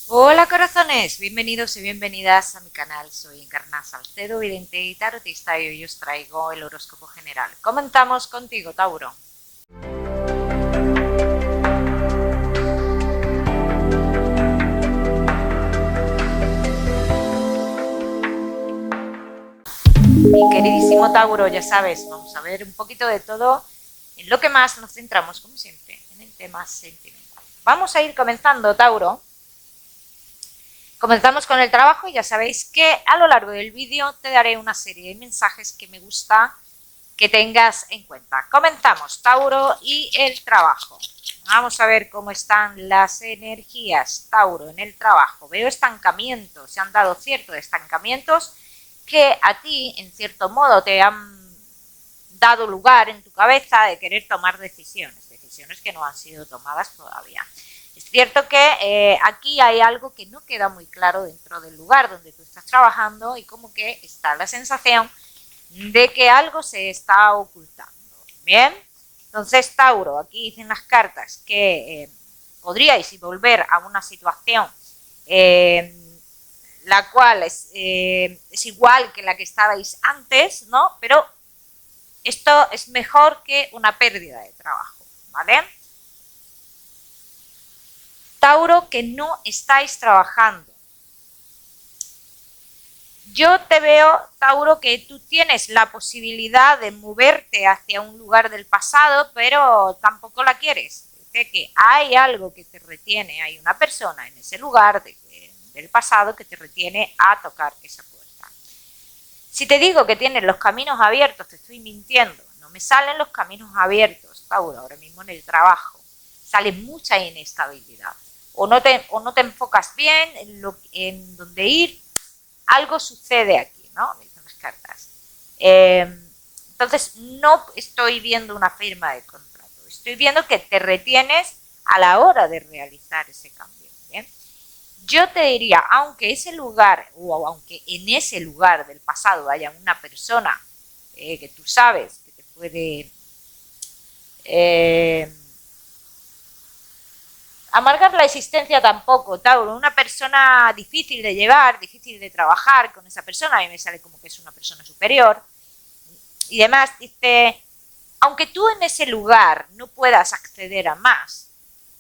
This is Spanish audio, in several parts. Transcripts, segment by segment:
Hola corazones, bienvenidos y bienvenidas a mi canal. Soy Encarna Salcedo, vidente y tarotista, y hoy os traigo el horóscopo general. Comenzamos contigo, Tauro. Mi queridísimo Tauro, ya sabes, vamos a ver un poquito de todo. En lo que más nos centramos, como siempre, en el tema sentimental. Vamos a ir comenzando, Tauro. Comenzamos con el trabajo y ya sabéis que a lo largo del vídeo te daré una serie de mensajes que me gusta que tengas en cuenta. Comenzamos, Tauro, y el trabajo. Vamos a ver cómo están las energías, Tauro, en el trabajo. Veo estancamientos, se han dado ciertos estancamientos que a ti, en cierto modo, te han dado lugar en tu cabeza de querer tomar decisiones que no han sido tomadas todavía. Es cierto que aquí hay algo que no queda muy claro dentro del lugar donde tú estás trabajando y como que está la sensación de que algo se está ocultando. Bien, entonces Tauro, aquí dicen las cartas que podríais volver a una situación la cual es igual que la que estabais antes, ¿no? Pero esto es mejor que una pérdida de trabajo, ¿vale? Tauro, que no estáis trabajando. Yo te veo, Tauro, que tú tienes la posibilidad de moverte hacia un lugar del pasado, pero tampoco la quieres. Dice que hay algo que te retiene, hay una persona en ese lugar del pasado que te retiene a tocar esa puerta. Si te digo que tienes los caminos abiertos, te estoy mintiendo. No me salen los caminos abiertos, Tauro, ahora mismo en el trabajo. Sale mucha inestabilidad. O no te enfocas bien en dónde ir. Algo sucede aquí, ¿no? Me dicen las cartas. Entonces, no estoy viendo una firma de contrato. Estoy viendo que te retienes a la hora de realizar ese cambio. ¿Bien? Yo te diría, aunque ese lugar o aunque en ese lugar del pasado haya una persona que tú sabes que te puede amargar la existencia tampoco, Tauro, una persona difícil de llevar, difícil de trabajar con esa persona, a mí me sale como que es una persona superior y demás, dice, aunque tú en ese lugar no puedas acceder a más,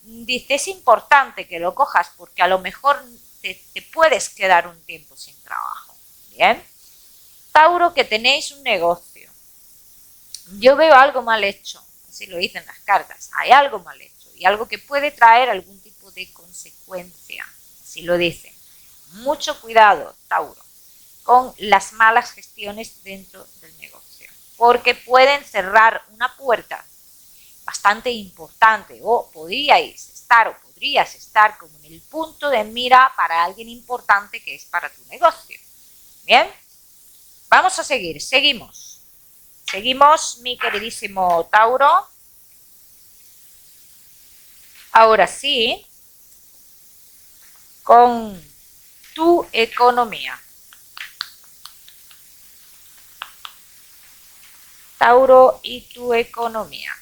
dice, es importante que lo cojas porque a lo mejor te puedes quedar un tiempo sin trabajo, ¿bien? Tauro, que tenéis un negocio, yo veo algo mal hecho, así lo dicen las cartas, hay algo mal hecho y algo que puede traer algún tipo de consecuencia, así lo dicen. Mucho cuidado, Tauro, con las malas gestiones dentro del negocio, porque pueden cerrar una puerta bastante importante o podrías estar como en el punto de mira para alguien importante que es para tu negocio. Bien, vamos a seguir, seguimos mi queridísimo Tauro. Ahora sí, con tu economía. Tauro y tu economía.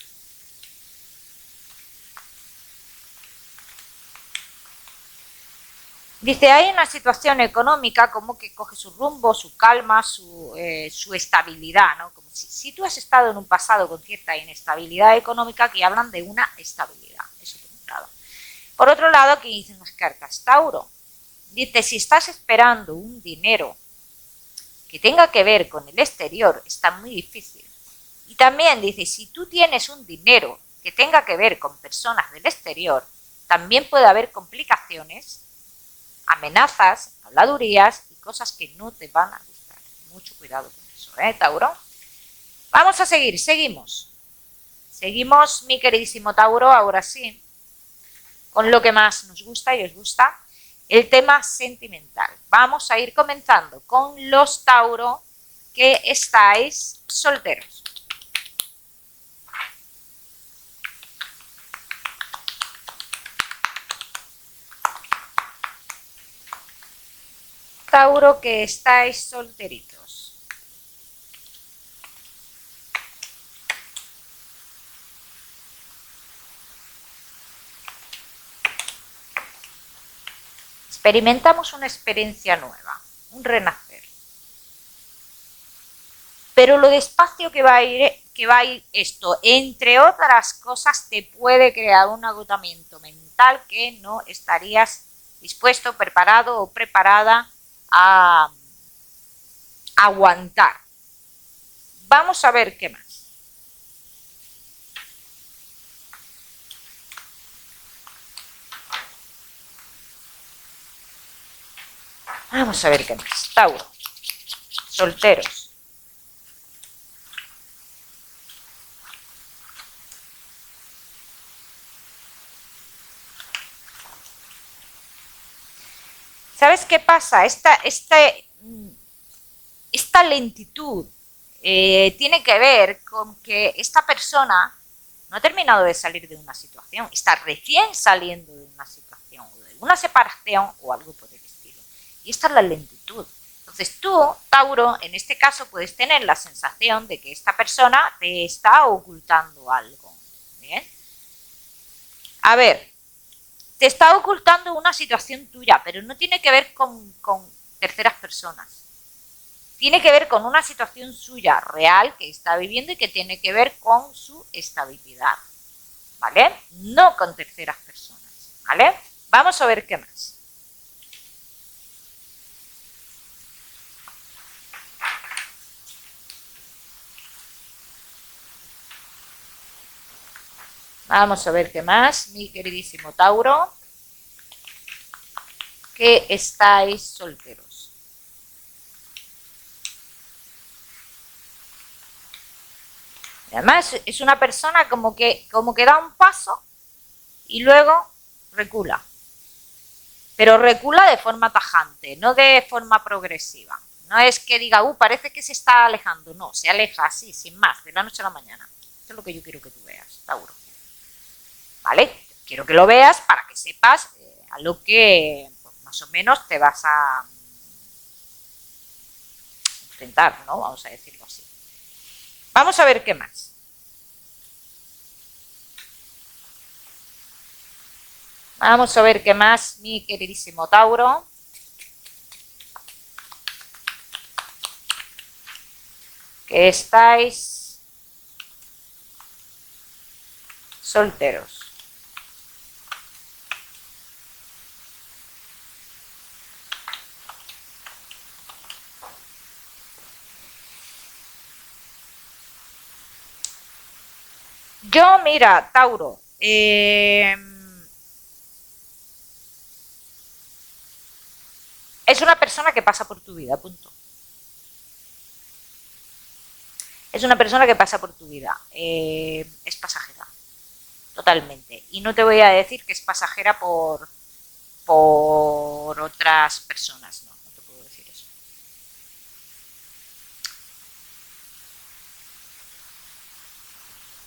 Dice, hay una situación económica como que coge su rumbo, su calma, su estabilidad, ¿no? Como si tú has estado en un pasado con cierta inestabilidad económica, que hablan de una estabilidad, eso por un lado. Por otro lado, aquí dicen las cartas, Tauro, dice, si estás esperando un dinero que tenga que ver con el exterior, está muy difícil. Y también dice, si tú tienes un dinero que tenga que ver con personas del exterior, también puede haber complicaciones, amenazas, habladurías y cosas que no te van a gustar. Mucho cuidado con eso, Tauro? Vamos a seguir, seguimos. Seguimos, mi queridísimo Tauro, ahora sí, con lo que más nos gusta y os gusta, el tema sentimental. Vamos a ir comenzando con los Tauro que estáis solteros. Tauro que estáis solteritos. experimentamos una experiencia nueva, un renacer. Pero lo despacio que va a ir esto, entre otras cosas, te puede crear un agotamiento mental que no estarías dispuesto, preparado o preparada a aguantar. Vamos a ver qué más. Vamos a ver qué más. Tauro, solteros. ¿Sabes qué pasa? Esta lentitud tiene que ver con que esta persona no ha terminado de salir de una situación, está recién saliendo de una situación, o de una separación o algo por el estilo. Y esta es la lentitud. Entonces tú, Tauro, en este caso puedes tener la sensación de que esta persona te está ocultando algo. ¿Bien? A ver, te está ocultando una situación tuya, pero no tiene que ver con terceras personas. Tiene que ver con una situación suya real que está viviendo y que tiene que ver con su estabilidad, ¿vale? No con terceras personas, ¿vale? Vamos a ver qué más. Vamos a ver qué más, mi queridísimo Tauro, que estáis solteros. Además, es una persona como que da un paso y luego recula. Pero recula de forma tajante, no de forma progresiva. No es que diga, parece que se está alejando. No, se aleja así, sin más, de la noche a la mañana. Eso es lo que yo quiero que tú veas, Tauro. ¿Vale? Quiero que lo veas para que sepas a lo que pues, más o menos te vas a enfrentar, ¿no? Vamos a decirlo así. Vamos a ver qué más. Vamos a ver qué más, mi queridísimo Tauro. Que estáis solteros. Yo, mira, Tauro, es una persona que pasa por tu vida, punto. Es una persona que pasa por tu vida. Es pasajera, totalmente. Y no te voy a decir que es pasajera por otras personas, no te puedo decir eso.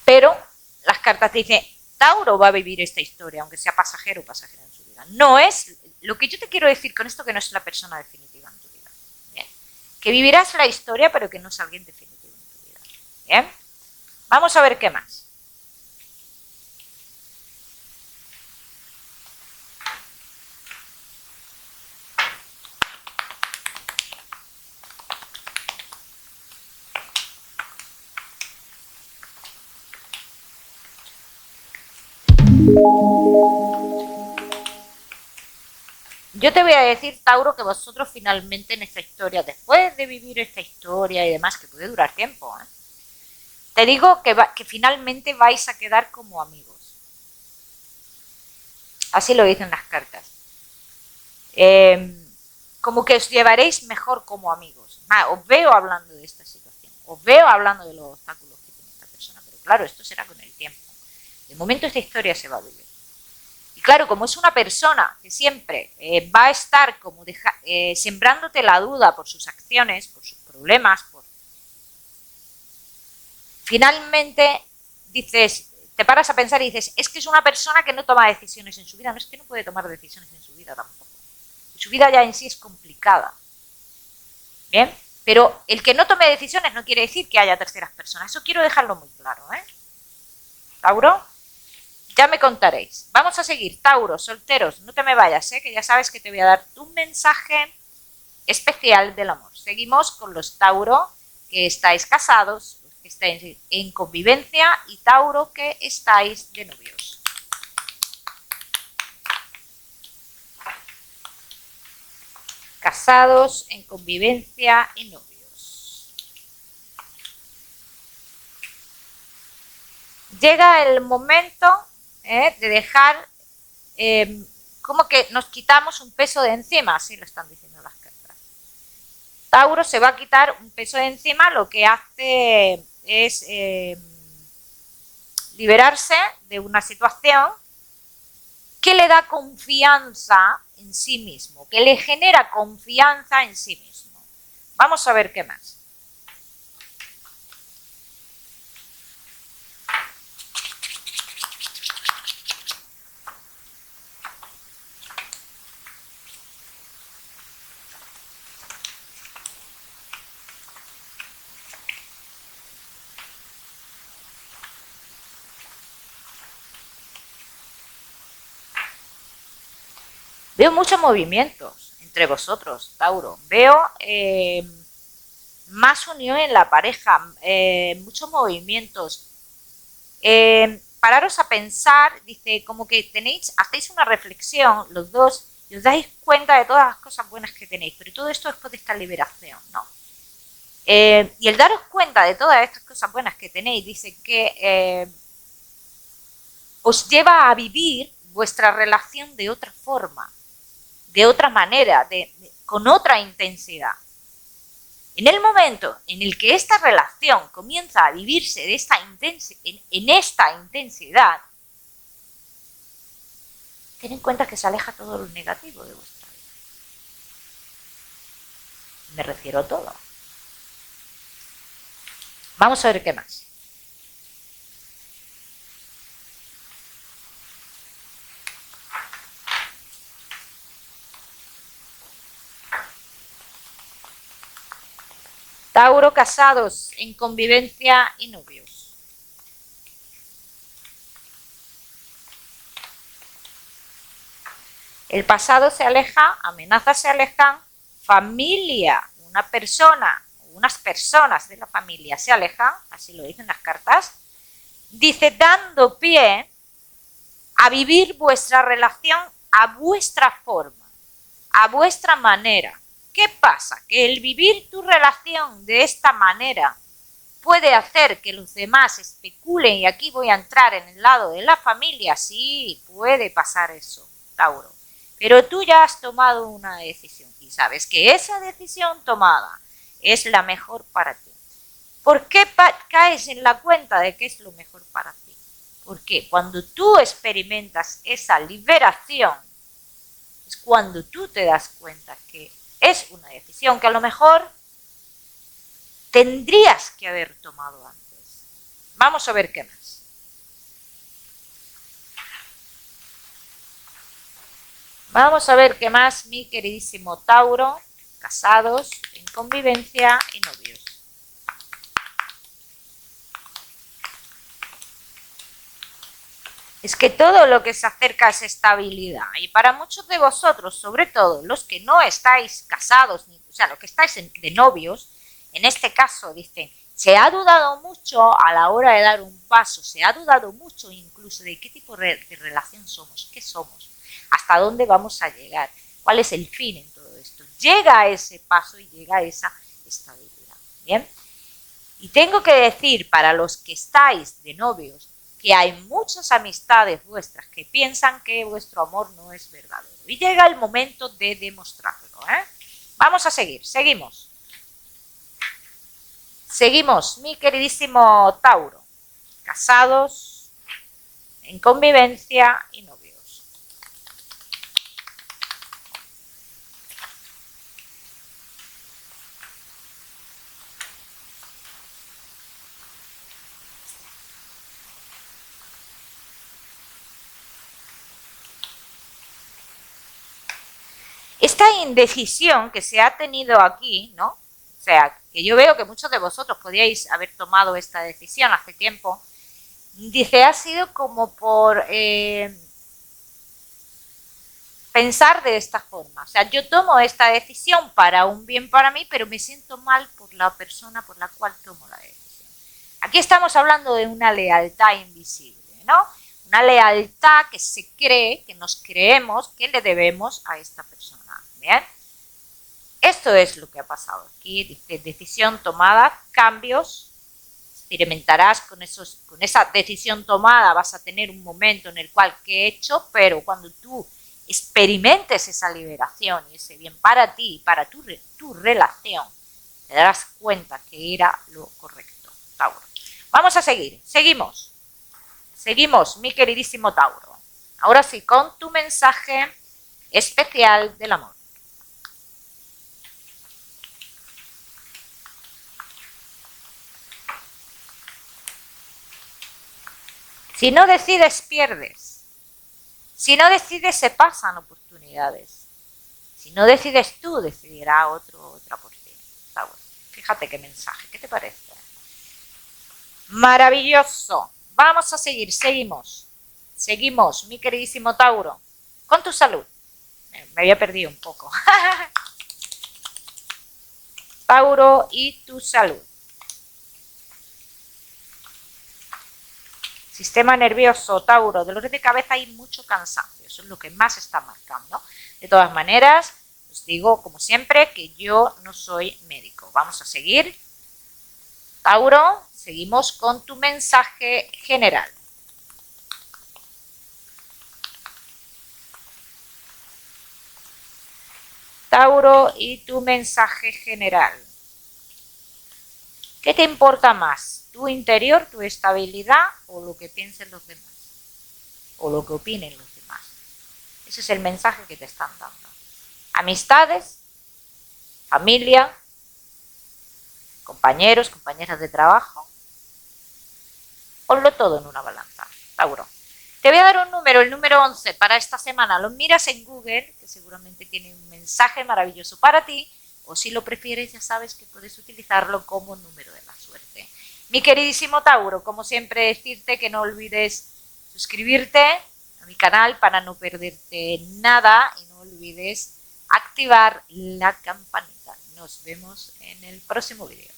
Pero las cartas te dicen, Tauro va a vivir esta historia, aunque sea pasajero o pasajera en su vida. No es, lo que yo te quiero decir con esto, que no es la persona definitiva en tu vida. ¿Bien? Que vivirás la historia, pero que no es alguien definitivo en tu vida. ¿Bien? Vamos a ver qué más. Yo te voy a decir, Tauro, que vosotros finalmente en esta historia, después de vivir esta historia y demás, que puede durar tiempo, te digo que finalmente vais a quedar como amigos. Así lo dicen las cartas. Como que os llevaréis mejor como amigos. Os veo hablando de esta situación, os veo hablando de los obstáculos que tiene esta persona, pero claro, esto será con el tiempo. De momento esta historia se va a vivir. Y claro, como es una persona que siempre va a estar como sembrándote la duda por sus acciones, por sus problemas, finalmente dices, te paras a pensar y dices, es que es una persona que no toma decisiones en su vida. No, es que no puede tomar decisiones en su vida tampoco. Su vida ya en sí es complicada. ¿Bien? Pero el que no tome decisiones no quiere decir que haya terceras personas. Eso quiero dejarlo muy claro, ¿eh? ¿Tauro? Ya me contaréis. Vamos a seguir. Tauro, solteros, no te me vayas, que ya sabes que te voy a dar tu mensaje especial del amor. Seguimos con los Tauro que estáis casados, los que estáis en convivencia, y Tauro que estáis de novios. Casados, en convivencia y novios. Llega el momento de dejar, como que nos quitamos un peso de encima, así lo están diciendo las cartas. Tauro se va a quitar un peso de encima, lo que hace es liberarse de una situación que le da confianza en sí mismo, que le genera confianza en sí mismo. Vamos a ver qué más. Veo muchos movimientos entre vosotros, Tauro. Veo más unión en la pareja, muchos movimientos. Pararos a pensar, dice, como que hacéis una reflexión los dos y os dais cuenta de todas las cosas buenas que tenéis, pero todo esto después de esta liberación, ¿no? Y el daros cuenta de todas estas cosas buenas que tenéis, dice que os lleva a vivir vuestra relación de otra forma, de otra manera, con otra intensidad. En el momento en el que esta relación comienza a vivirse en esta intensidad, ten en cuenta que se aleja todo lo negativo de vuestra vida. Me refiero a todo. Vamos a ver qué más. Tauro, casados, en convivencia y novios. El pasado se aleja, amenazas se alejan, familia, una persona, unas personas de la familia se alejan, así lo dicen las cartas, dice, dando pie a vivir vuestra relación a vuestra forma, a vuestra manera. ¿Qué pasa? Que el vivir tu relación de esta manera puede hacer que los demás especulen, y aquí voy a entrar en el lado de la familia, sí, puede pasar eso, Tauro. Pero tú ya has tomado una decisión y sabes que esa decisión tomada es la mejor para ti. ¿Por qué caes en la cuenta de que es lo mejor para ti? Porque cuando tú experimentas esa liberación, es cuando tú te das cuenta que es una decisión que a lo mejor tendrías que haber tomado antes. Vamos a ver qué más. Vamos a ver qué más, mi queridísimo Tauro, casados, en convivencia y novios. Es que todo lo que se acerca es estabilidad, y para muchos de vosotros, sobre todo los que no estáis casados, o sea, los que estáis de novios, en este caso dicen, se ha dudado mucho a la hora de dar un paso, se ha dudado mucho incluso de qué tipo de relación somos, qué somos, hasta dónde vamos a llegar, cuál es el fin en todo esto. Llega a ese paso y llega a esa estabilidad, ¿bien? Y tengo que decir, para los que estáis de novios, que hay muchas amistades vuestras que piensan que vuestro amor no es verdadero. Y llega el momento de demostrarlo, Vamos a seguir, seguimos. Seguimos, mi queridísimo Tauro. Casados, en convivencia y novios. Esta indecisión que se ha tenido aquí, ¿no? O sea, que yo veo que muchos de vosotros podíais haber tomado esta decisión hace tiempo, Dice, ha sido como por pensar de esta forma. O sea, yo tomo esta decisión para un bien para mí, pero me siento mal por la persona por la cual tomo la decisión. Aquí estamos hablando de una lealtad invisible, ¿no? Una lealtad que se cree, que nos creemos que le debemos a esta persona. ¿Bien? Esto es lo que ha pasado aquí. Dice, decisión tomada, cambios. Experimentarás con esa decisión tomada, vas a tener un momento en el cual, ¿qué he hecho? Pero cuando tú experimentes esa liberación y ese bien para ti y para tu relación, te darás cuenta que era lo correcto, Tauro. Vamos a seguir, seguimos, mi queridísimo Tauro. Ahora sí, con tu mensaje especial del amor. Si no decides, pierdes. Si no decides, se pasan oportunidades. Si no decides tú, decidirá otra por ti. Tauro. Fíjate qué mensaje, ¿qué te parece? Maravilloso. Vamos a seguir, seguimos. Seguimos, mi queridísimo Tauro, con tu salud. Me había perdido un poco. Tauro y tu salud. Sistema nervioso, Tauro, dolores de cabeza y mucho cansancio. Eso es lo que más está marcando. De todas maneras, os digo, como siempre, que yo no soy médico. Vamos a seguir. Tauro, seguimos con tu mensaje general. Tauro y tu mensaje general. ¿Qué te importa más? ¿Tu interior, tu estabilidad o lo que piensen los demás? O lo que opinen los demás. Ese es el mensaje que te están dando. Amistades, familia, compañeros, compañeras de trabajo. Ponlo todo en una balanza, Tauro. Te voy a dar un número, el número 11 para esta semana. Lo miras en Google, que seguramente tiene un mensaje maravilloso para ti. O si lo prefieres, ya sabes que puedes utilizarlo como número de la suerte. Mi queridísimo Tauro, como siempre decirte que no olvides suscribirte a mi canal para no perderte nada y no olvides activar la campanita. Nos vemos en el próximo vídeo.